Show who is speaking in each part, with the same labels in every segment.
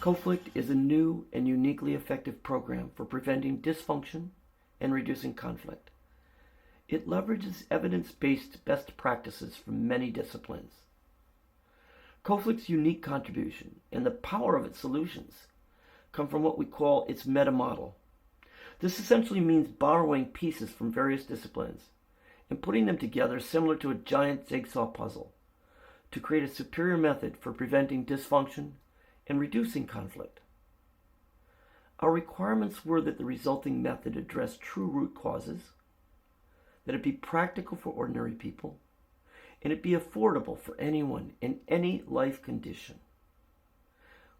Speaker 1: Coflict is a new and uniquely effective program for preventing dysfunction and reducing conflict. It leverages evidence-based best practices from many disciplines. Coflict's unique contribution and the power of its solutions come from what we call its meta model. This essentially means borrowing pieces from various disciplines and putting them together similar to a giant jigsaw puzzle to create a superior method for preventing dysfunction and reducing conflict. Our requirements were that the resulting method address true root causes, that it be practical for ordinary people, and it be affordable for anyone in any life condition.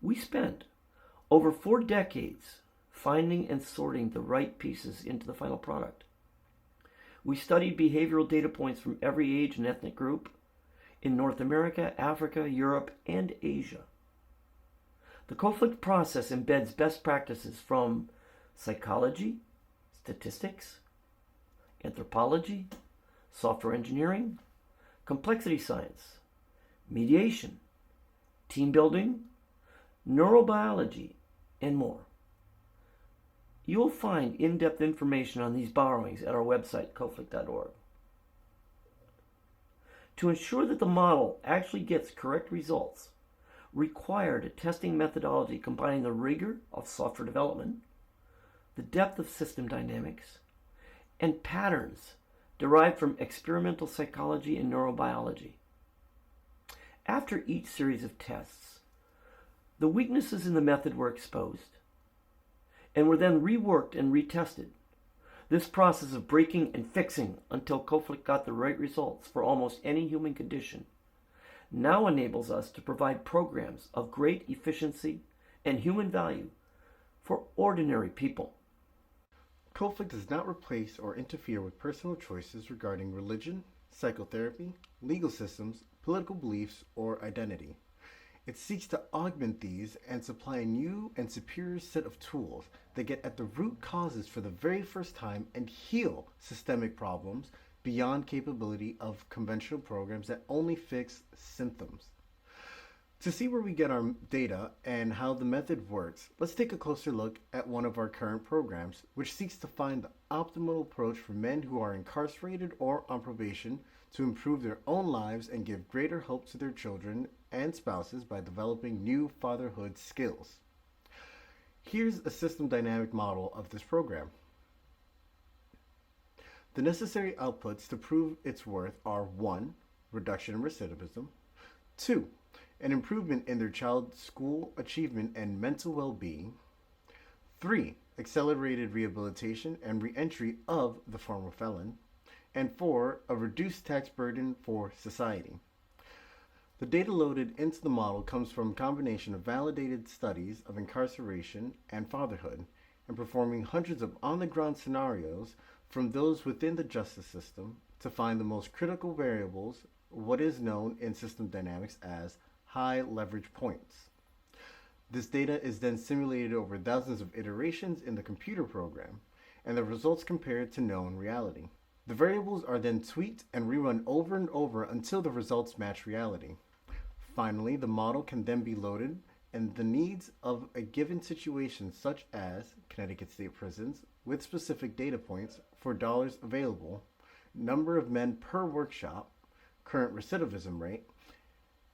Speaker 1: We spent over 4 decades finding and sorting the right pieces into the final product. We studied behavioral data points from every age and ethnic group in North America, Africa, Europe, and Asia. The Coflict process embeds best practices from psychology, statistics, anthropology, software engineering, complexity science, mediation, team building, neurobiology, and more. You will find in-depth information on these borrowings at our website, coflict.org. To ensure that the model actually gets correct results, required a testing methodology combining the rigor of software development, the depth of system dynamics, and patterns derived from experimental psychology and neurobiology. After each series of tests, the weaknesses in the method were exposed and were then reworked and retested. This process of breaking and fixing until Coflict got the right results for almost any human condition now enables us to provide programs of great efficiency and human value for ordinary people.
Speaker 2: Coflict does not replace or interfere with personal choices regarding religion, psychotherapy, legal systems, political beliefs, or identity. It seeks to augment these and supply a new and superior set of tools that get at the root causes for the very first time and heal systemic problems beyond capability of conventional programs that only fix symptoms. To see where we get our data and how the method works, let's take a closer look at one of our current programs, which seeks to find the optimal approach for men who are incarcerated or on probation to improve their own lives and give greater hope to their children and spouses by developing new fatherhood skills. Here's a system dynamic model of this program. The necessary outputs to prove its worth are 1. Reduction in recidivism, 2. An improvement in their child's school achievement and mental well-being, 3. Accelerated rehabilitation and re-entry of the former felon, and 4. A reduced tax burden for society. The data loaded into the model comes from a combination of validated studies of incarceration and fatherhood, and performing hundreds of on-the-ground scenarios from those within the justice system to find the most critical variables, what is known in system dynamics as high leverage points. This data is then simulated over thousands of iterations in the computer program, and the results compared to known reality. The variables are then tweaked and rerun over and over until the results match reality. Finally, the model can then be loaded and the needs of a given situation, such as Connecticut State Prisons, with specific data points for dollars available, number of men per workshop, current recidivism rate,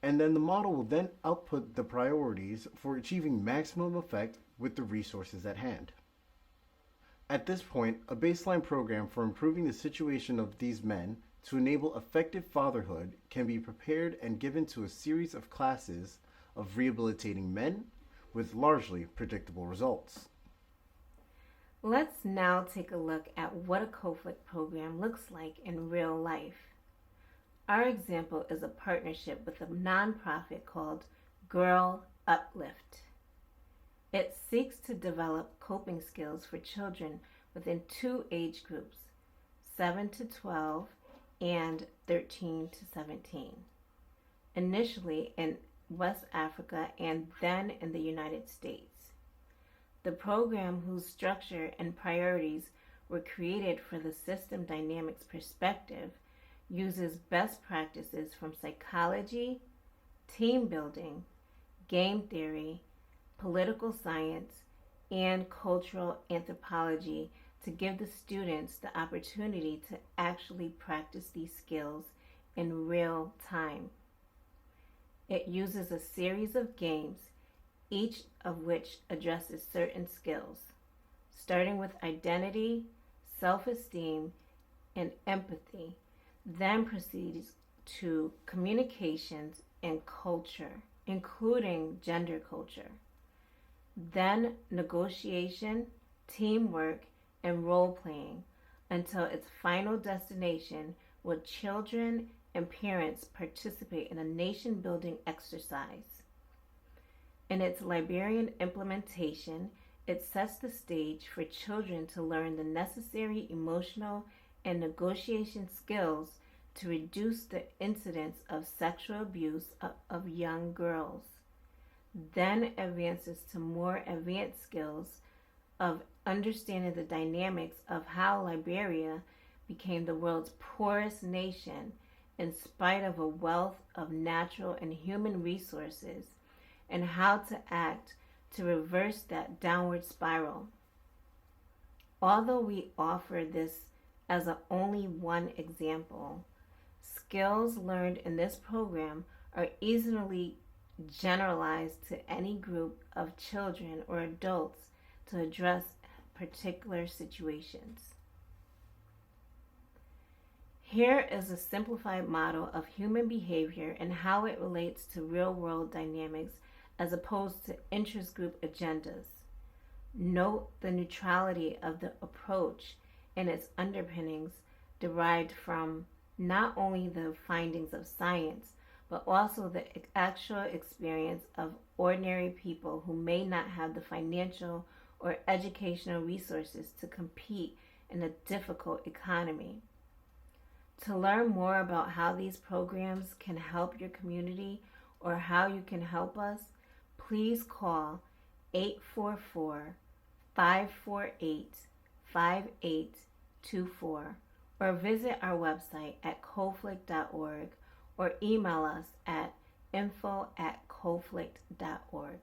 Speaker 2: and then the model will then output the priorities for achieving maximum effect with the resources at hand. At this point, a baseline program for improving the situation of these men to enable effective fatherhood can be prepared and given to a series of classes of rehabilitating men with largely predictable results.
Speaker 3: Let's now take a look at what a Coflict program looks like in real life. Our example is a partnership with a nonprofit called Girl Uplift. It seeks to develop coping skills for children within 2 age groups, 7 to 12 and 13 to 17. Initially in West Africa and then in the United States. The program, whose structure and priorities were created for the system dynamics perspective, uses best practices from psychology, team building, game theory, political science, and cultural anthropology to give the students the opportunity to actually practice these skills in real time. It uses a series of games, each of which addresses certain skills, starting with identity, self-esteem, and empathy, then proceeds to communications and culture, including gender culture, then negotiation, teamwork, and role-playing, until its final destination where children and parents participate in a nation-building exercise. In its Liberian implementation, it sets the stage for children to learn the necessary emotional and negotiation skills to reduce the incidence of sexual abuse of young girls, then advances to more advanced skills of understanding the dynamics of how Liberia became the world's poorest nation in spite of a wealth of natural and human resources, and how to act to reverse that downward spiral. Although we offer this as only one example, skills learned in this program are easily generalized to any group of children or adults to address particular situations. Here is a simplified model of human behavior and how it relates to real-world dynamics as opposed to interest group agendas. Note the neutrality of the approach and its underpinnings derived from not only the findings of science, but also the actual experience of ordinary people who may not have the financial or educational resources to compete in a difficult economy. To learn more about how these programs can help your community or how you can help us, please call 844-548-5824 or visit our website at coflict.org or email us at info@coflict.org.